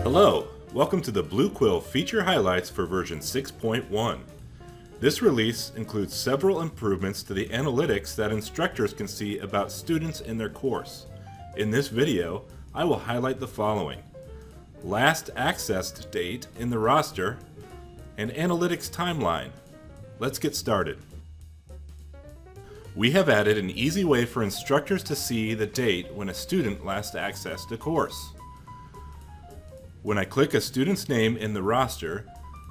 Hello, welcome to the Blue Quill feature highlights for version 6.1. This release includes several improvements to the analytics that instructors can see about students in their course. In this video, I will highlight the following: last accessed date in the roster and analytics timeline. Let's get started. We have added an easy way for instructors to see the date when a student last accessed a course. When I click a student's name in the roster,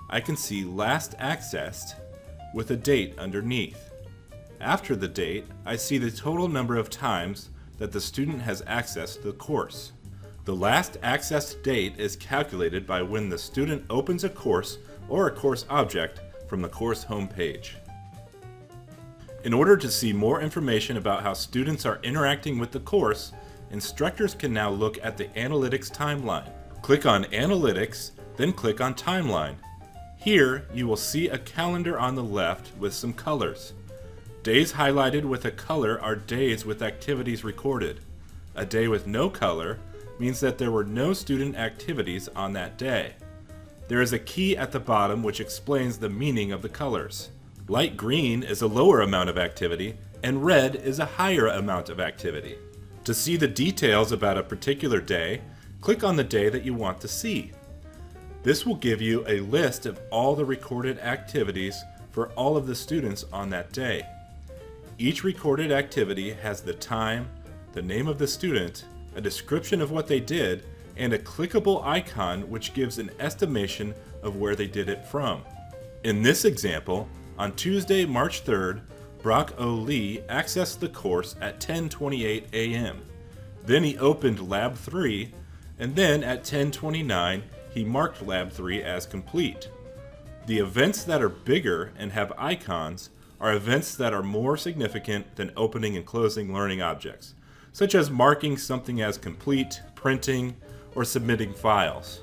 I can see last accessed with a date underneath. After the date, I see the total number of times that the student has accessed the course. The last accessed date is calculated by when the student opens a course or a course object from the course homepage. In order to see more information about how students are interacting with the course, instructors can now look at the analytics timeline. Click on Analytics, then click on Timeline. Here, you will see a calendar on the left with some colors. Days highlighted with a color are days with activities recorded. A day with no color means that there were no student activities on that day. There is a key at the bottom which explains the meaning of the colors. Light green is a lower amount of activity, and red is a higher amount of activity. To see the details about a particular day, click on the day that you want to see. This will give you a list of all the recorded activities for all of the students on that day. Each recorded activity has the time, the name of the student, a description of what they did, and a clickable icon which gives an estimation of where they did it from. In this example, on Tuesday, March 3rd, Brock O. Lee accessed the course at 10:28 a.m. Then he opened Lab 3, and then at 10:29 he marked Lab 3 as complete. The events that are bigger and have icons are events that are more significant than opening and closing learning objects, such as marking something as complete, printing, or submitting files.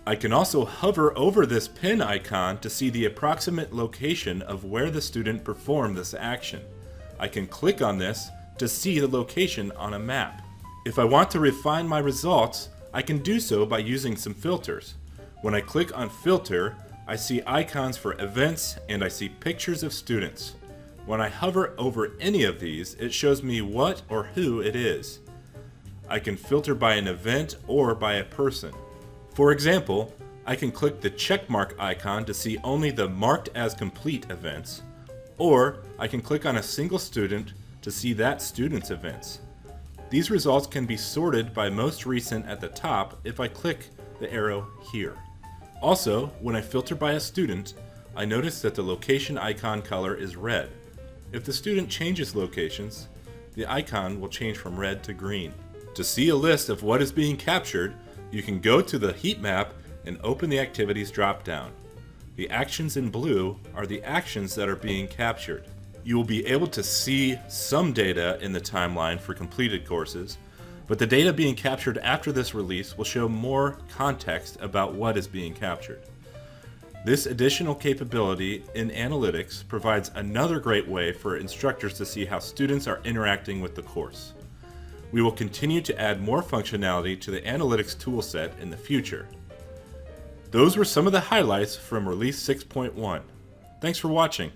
I can also hover over this pin icon to see the approximate location of where the student performed this action. I can click on this to see the location on a map. If I want to refine my results, I can do so by using some filters. When I click on Filter, I see icons for events and I see pictures of students. When I hover over any of these, it shows me what or who it is. I can filter by an event or by a person. For example, I can click the checkmark icon to see only the marked as complete events, or I can click on a single student to see that student's events. These results can be sorted by most recent at the top if I click the arrow here. Also, when I filter by a student, I notice that the location icon color is red. If the student changes locations, the icon will change from red to green. To see a list of what is being captured, you can go to the heat map and open the Activities drop-down. The actions in blue are the actions that are being captured. You will be able to see some data in the timeline for completed courses, but the data being captured after this release will show more context about what is being captured. This additional capability in analytics provides another great way for instructors to see how students are interacting with the course. We will continue to add more functionality to the analytics toolset in the future. Those were some of the highlights from Release 6.1. Thanks for watching.